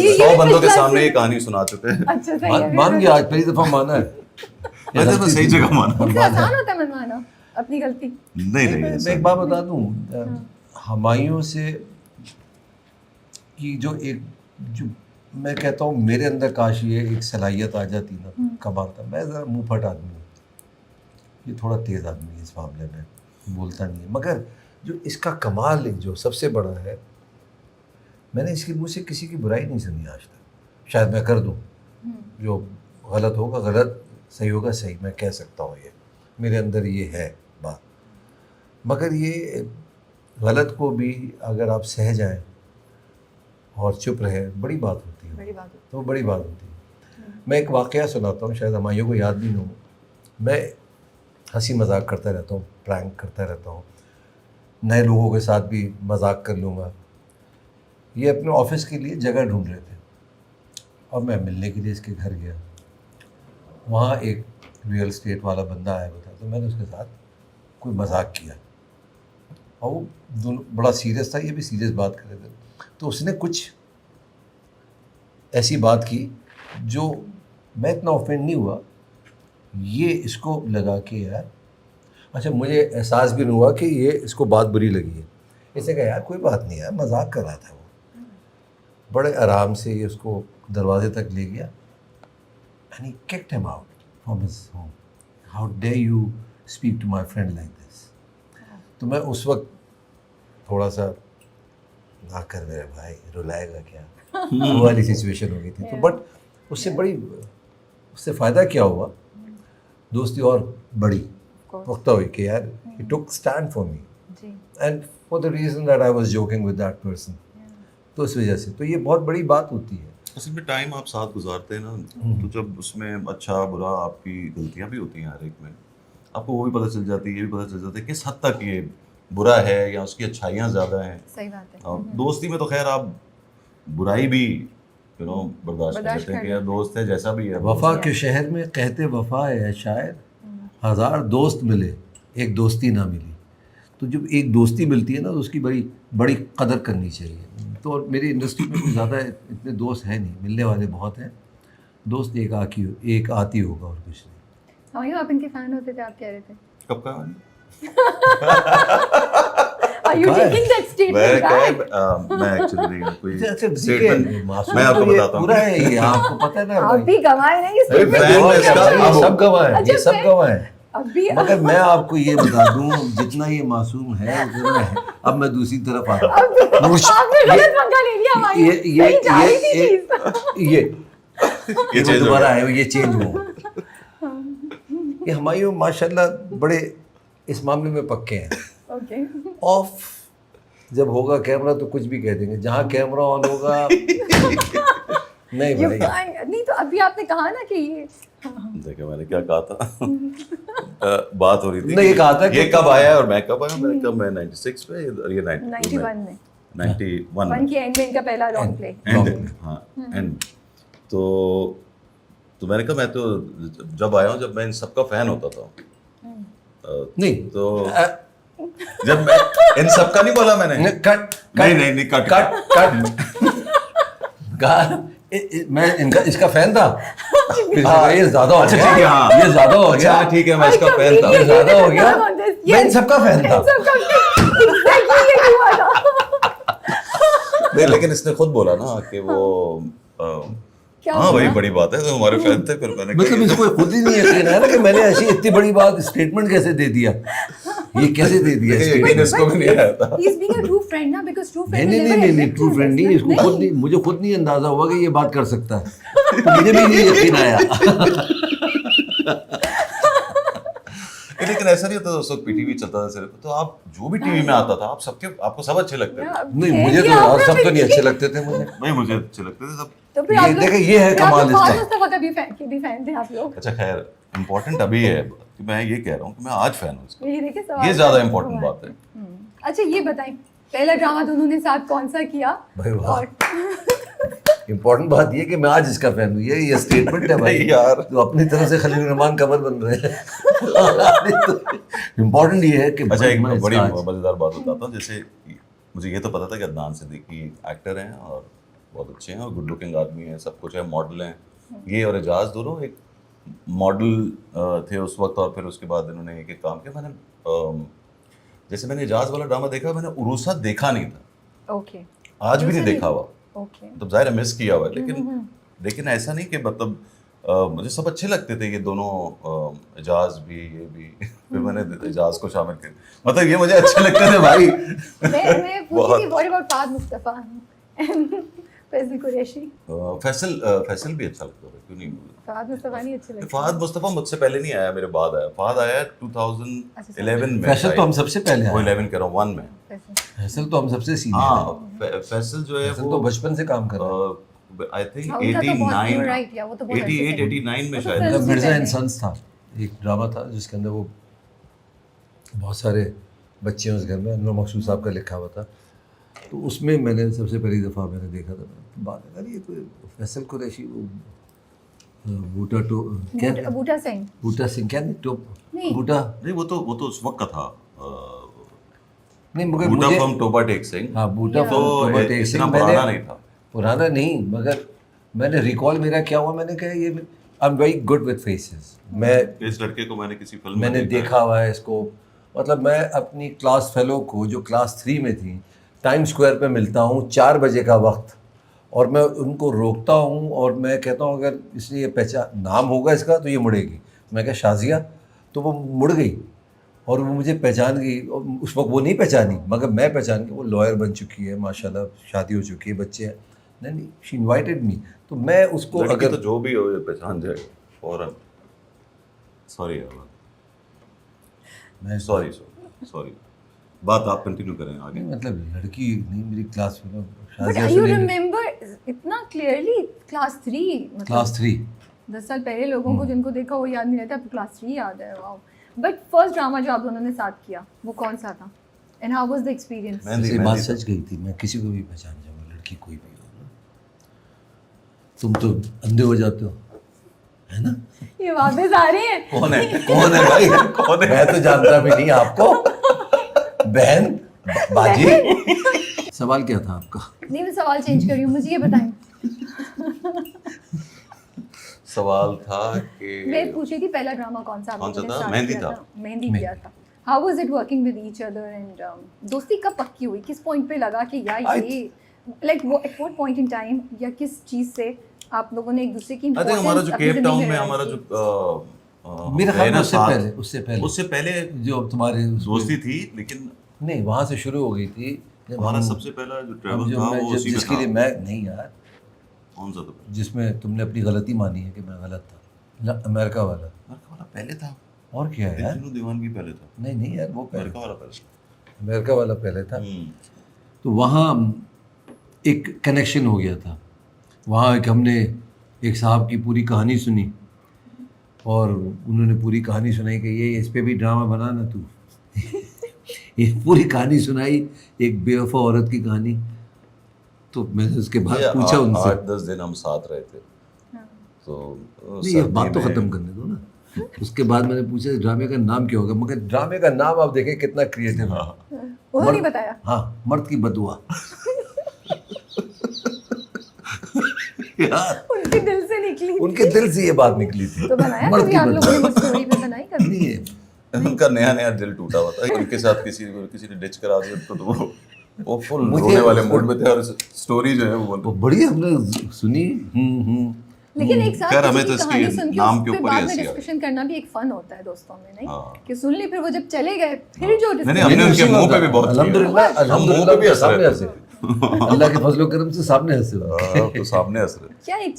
100 बंदों के सामने ये कहानी सुना चुके हैं। अच्छा सही है। मान गया, आज पहली दफा माना है। वैसे तो सही जगह माना। इतना आसान होता है मनवाना अपनी गलती? नहीं मैं ऐसा एक बात बता दूं, हमायूं से की जो मैं कहता हूँ मेरे अंदर काश ये एक सलाहियत आ जाती ना, कमाल था। मैं ज़रा मुंह फट आदमी हूँ, ये थोड़ा तेज़ आदमी है इस मामले में, बोलता नहीं है। मगर जो इसका कमाल है, जो सबसे बड़ा है, मैंने इसके मुँह से किसी की बुराई नहीं सुनी आज तक। शायद मैं कर दूँ, जो गलत होगा गलत, सही होगा सही, मैं कह सकता हूँ, ये मेरे अंदर ये है बात। मगर ये गलत को भी अगर आप सह जाएं और चुप रहे, बड़ी बात होती है, बड़ी बात होती तो बड़ी बात होती है। मैं एक वाक़या सुनाता हूँ, शायद हमायूं को याद भी नहीं हो। मैं हंसी मजाक करता रहता हूँ, प्रैंक करता रहता हूँ, नए लोगों के साथ भी मजाक कर लूँगा। ये अपने ऑफिस के लिए जगह ढूंढ रहे थे और मैं मिलने के लिए इसके घर गया। वहाँ एक रियल एस्टेट वाला बंदा आया हुआ था, तो मैंने उसके साथ कोई मजाक किया और वो दोनों बड़ा सीरियस था, ये भी सीरियस बात कर रहे थे। तो उसने कुछ ऐसी बात की जो मैं इतना ऑफेंड नहीं हुआ, ये इसको लगा कि यार, अच्छा मुझे एहसास भी नहीं हुआ कि ये इसको बात बुरी लगी है। इसने कहा यार कोई बात नहीं यार, मजाक कर रहा था वो। बड़े आराम से ये उसको दरवाजे तक ले गया and he kicked him out from his home. How dare you speak to my friend like this? तो मैं उस वक्त थोड़ा सा ना कर मेरे भाई, रुलाएगा क्या, वो वाली सिचुएशन हो गई थी। तो बट उससे फ़ायदा क्या हुआ, दोस्ती और बड़ी पुख्ता हुई कि यार he took stand for me and for the reason that I was joking with that person. तो इस वजह से तो ये बहुत बड़ी बात होती है। असल में टाइम आप साथ गुजारते हैं ना, तो जब उसमें अच्छा बुरा, आपकी गलतियां भी होती हैं हर एक में, आपको वो भी पता चल जाती है, ये भी पता चल जाता है किस हद तक ये बुरा है या उसकी अच्छाइयाँ ज़्यादा हैं। सही बात है। और दोस्ती में तो खैर आप बुराई भी बर्दाश्त कर लेते हैं कि यार दोस्त है जैसा भी है। वफा के शहर में कहते वफा है शायर, 1000 दोस्त मिले एक दोस्ती ना मिली। तो जब एक दोस्ती मिलती है ना, तो उसकी बड़ी कदर करनी चाहिए। तो मेरी इंडस्ट्री में ज़्यादा इतने दोस्त हैं नहीं, मिलने वाले बहुत हैं, दोस्त एक आती होगा और कुछ नहीं। हाँ, आप इनके फैन होते थे, आप कह रहे थे। कब का Are you taking that statement back? मैं एक्चुअली कोई अच्छा स्टेटमेंट मासूम मैं आपको तो ये बताता हूँ। पूरा है ये, आपको पता है ना आप भी गवाए नहीं इस अरे statement फैन में। है इसका, ये सब गवाह है, ये अच्छा, सब मैं- गवाह है। अभी मगर मैं आपको ये बता दूं, जितना ये मासूम है उतना है। अब मैं दूसरी तरफ आ रहा हूँ। आपने गलत पंगा ले लिया हमारी। सही जा रही थी चीज़। ये change हो दोबारा गया। है, ये चेंज हुआ। ये हमायूं माशाल्लाह बड़े इस मामले में पक्के हैं। ओके। ऑफ जब होगा कैमरा तो कुछ भी कह देंगे, जहाँ कैमरा ऑन होगा नहीं You भाई। can't- नहीं तो अभी आपने कहा ना कि ये देखिए मैंने क्या कहा था। बात हो रही थी नहीं, ये कहा था ये कि- कब आया और मैं कब आया। मैंने कब, मैं 96 में और ये 91 में 91 वन में की एंड में इनका पहला लॉन्ग प्ले। एंड हाँ एंड तो मैंने कहा मैं तो जब आया हूँ जब मैं इन सबका फैन होता था। नहीं तो जब मैं इन सबका नहीं बोला मैंने, कट नहीं कट मैं इसका फैन था। हाँ, ये ज्यादा हो अच्छा गया। ठीक है, हाँ ये ज्यादा हो गया। अच्छा ठीक है, मैं इसका फैन था। ये ज्यादा हो गया। मैं इन सबका फैन था। नहीं लेकिन इसने खुद बोला ना कि वो हाँ भाई बड़ी बात है, तो हमारे फैन थे। फिर मैंने मतलब इसको खुद ही नहीं यकीन है ना कि मैंने ऐसी इतनी बड़ी बात स्टेटमेंट कैसे दे दिया, ये कैसे दे दिया यकीन statement? इसको भी नहीं आया था। He's being a true friend ना, because true friend will never नहीं admit true to friend this, नहीं, इसको ना? खुद नहीं, मुझे खुद नहीं अंदाजा हुआ कि ये बात कर सकता है। तो मुझे भी नहीं यकीन आया। लेकिन ऐसा नहीं होता दोस्तों, पीटीवी चलता था सिर्फ, तो आप जो भी टीवी में आता था आपको सब अच्छे लगते थे। नहीं मुझे तो यार सब तो नहीं अच्छे लगते थे मुझे। भाई मुझे अच्छे लगते थे सब। तो फिर ये आप लोग- देखें, ये है फिर आप कमाल लोग इसका। कौन मुस्तफा का भी फैन थे आप लोग? अच्छा खैर इम्पोर्टेंट अभी है कि मैं ये कह रहा हूँ कि मैं आज फैन हूँ इसका। ये देखिए सवाल ये ज्यादा का इम्पोर्टेंट सवाल। बात है। अच्छा ये बताएं, पहला ड्रामा दोनों ने साथ कौन सा किया? भाई वाह, और इम्पोर्टेंट बात ये कि मैं आज इसका फैन हूँ, ये स्टेटमेंट है भाई यार। तो अपनी तरफ से खलील रहमान कमर बन रहे हैं। इम्पोर्टेंट ये है कि अच्छा एक मैं बड़ी इसका आज- मजेदार बात बताता हूँ। जैसे मुझे ये तो पता था कि अदनान सिद्दीकी एक्टर हैं और बहुत अच्छे हैं और गुड लुकिंग आदमी है, सब कुछ है, मॉडल हैं ये। और एजाज दोनों एक मॉडल थे उस वक्त, और फिर उसके बाद इन्होंने एक एक काम किया। मैंने जैसे मैंने एजाज वाला ड्रामा देखा, मैंने उरूसा देखा नहीं था, ओके आज भी नहीं उरूसा देखा हुआ, ओके मतलब जाहिर है मिस किया हुआ है, लेकिन ऐसा नहीं कि मतलब मुझे सब अच्छे लगते थे ये दोनों, एजाज भी ये भी फिर मैंने एजाज को शामिल किया, मतलब ये मुझे अच्छे लगते थे भाई। मैं पूछी थी what about Fahad Mustafa and Faisal Qureshi. Faisal भी अच्छा लगता था, क्यों नहीं? फहद मुस्तफा नहीं अच्छे लगते? फहद मुस्तफा मुझसे पहले नहीं आया, मेरे बाद आया। फहद आया 2011 में। फैसल तो हम सबसे पहले वो आए। 11 कह रहा हूँ 1 में। फैसल तो हम सबसे सीनियर हैं। हाँ फैसल जो है फैसल वो तो बचपन से काम कर रहा है। आई थिंक हाँ, उनका तो बहुत- you're 89 right, yeah, वो तो बहुत 88 अच्छे 89 में वो तो शायद। फिल्म- मिर्जा पहले। एंड सन्स था, एक ड्रामा था जिसके अंदर वो बहुत सारे बच्चे हैं उस घर में, अनवर मकसूद साहब का लिखा हुआ था, तो उसमें मैंने सबसे पहली दफ़ा मैंने देखा था। बात है यार, ये कोई फैसल कुरैशी, वो बूटा टो क्या, बूटा सिंह बूटा सिंह क्या, नहीं टोप नहीं। बूटा, नहीं वो तो उस वक्त का था। नहीं मगर बूटा मुझे, फ्रॉम टोबा टेक सिंह, हाँ बूटा तो फ्रॉम टोबा टेक इतना सिंह, पुराना नहीं था। पुराना नहीं, मगर मैंने रिकॉल मेरा क्या हुआ, मैंने कहा ये I am very good with faces, मैं इस लड़के को मैंने किसी फिल्म मैंने में देखा हुआ है इसको, मतलब मैं अपनी क्लास फेलो को जो क्लास 3 में थी टाइम स्क्वायर पे मिलता हूँ 4 बजे का वक्त, और मैं उनको रोकता हूँ और मैं कहता हूँ अगर इसलिए ये पहचान नाम होगा इसका तो ये मुड़ेगी। मैं क्या शाजिया, तो वो मुड़ गई और वो मुझे पहचान गई, और उस वक्त वो नहीं पहचानी मगर मैं पहचान गई। वो लॉयर बन चुकी है माशाल्लाह, शादी हो चुकी है, बच्चे हैं। नहीं शी इनवाइटेड मी, तो मैं उसको लड़की अगर तो जो भी हो ये पहचान जाएगा फौरन। सॉरी मैं सॉरी बात आप कंटिन्यू करें आगे। नहीं, मतलब लड़की नहीं मेरी क्लास में, बट यू रिमेंबर इतना क्लियरली क्लास 3, मतलब क्लास 3 10 साल पहले लोगों को जिनको देखा वो याद नहीं रहता, अब क्लास 3 याद है। वाओ। बट फर्स्ट ड्रामा जो आप दोनों ने साथ किया वो कौन सा था and how was the experience? ये बात सच गई थी, मैं किसी को भी पहचान जाऊंगा, लड़की कोई भी हो ना। तुम तो अंधे हो जाते हो, है ना? ये वापस आ रहे हैं। कौन है कौन है भाई? कौन है? मैं तो जानता भी नहीं आपको, बहन बाजी। सवाल क्या था आपका? नहीं मैं सवाल चेंज कर रही हूँ, मुझे ये बताएं। सवाल था कि मैं पूछ रही थी पहला ड्रामा कौन सा आप कौन सा लोगों ने था? start मेहंदी किया था। मेहंदी किया था। How was it working with each other and दोस्ती कब पक्की हुई? किस पॉइंट पे लगा कि यार ये like at what point in time या किस चीज से आप लोगों ने एक दूसरे की आई थिंक हमारा जो अपनी केप जिंदगी टाउन में में realize हमारा की? जो मेरा है ख्याल ना उससे साथ, पहले उससे पहले जो तुम्हारे दोस्ती थी, लेकिन नहीं वहाँ से शुरू हो गई थी जब हमारा हम- सबसे पहला जो हम ट्रैवल जो था मैं वो जब उसी में जिसके था। लिए मैं नहीं यार, कौन सा था? जिसमें तुमने अपनी गलती मानी है कि मैं गलत था, अमेरिका वाला। अमेरिका वाला पहले था, और क्या है यार? दिलजुनू दीवानगी पहले था, नहीं नहीं यार, वो पहले अमेरिका वाला पहले। अमेरिका वाला पहले था। हम्म। तो वहाँ एक कनेक्शन हो गया था। वहाँ एक हमने एक साहब की पूरी कहानी सुनी और उन्होंने पूरी कहानी सुनाई कि ये इस पे भी ड्रामा बना ना तू। ये पूरी कहानी सुनाई, एक बेवफा औरत की कहानी। तो मैंने उसके बाद ये पूछा उनसे, 8-10 दिन हम साथ रहे थे, तो नहीं ये बात तो ख़त्म करने दो ना। उसके बाद मैंने पूछा इस ड्रामे का नाम क्या होगा, मगर ड्रामे का नाम आप देखें कितना क्रिएटिव है। उन्होंने बताया। हाँ, मर्द की बदुआ। यार उनके दिल से निकली उनके दिल से ये बात निकली थी। तो बनाया मर्द कभी की आप लोगों ने बदुआ। स्टोरी पे बनाई कभी? नहीं है, उनका नया नया दिल टूटा हुआ था, उनके साथ किसी ने डिच करा दिया, तो वो फुल मुझे- रोने वाले मूड में थे, और स्टोरी जो है वो बड़ी हमने सुनी। लेकिन एक साथ खैर, हमें किसी तो की इसके कहानी सुन के नाम उस के पे ऊपर बाद ही में हंसी आ डिस्कशन करना भी एक फन होता है दोस्तों में, नहीं हाँ। कि सुन ली फिर वो जब चले गए फिर जो नहीं, हमने उनके मुंह पे भी बहुत किया। अल्हम्दुलिल्लाह हम मुंह अल्हम्दुलिल्लाह पे भी हंस सामने रहे हंसे। अल्लाह के फजल करम से सामने हंसे। तो सामने हंस रहे थे। क्या एक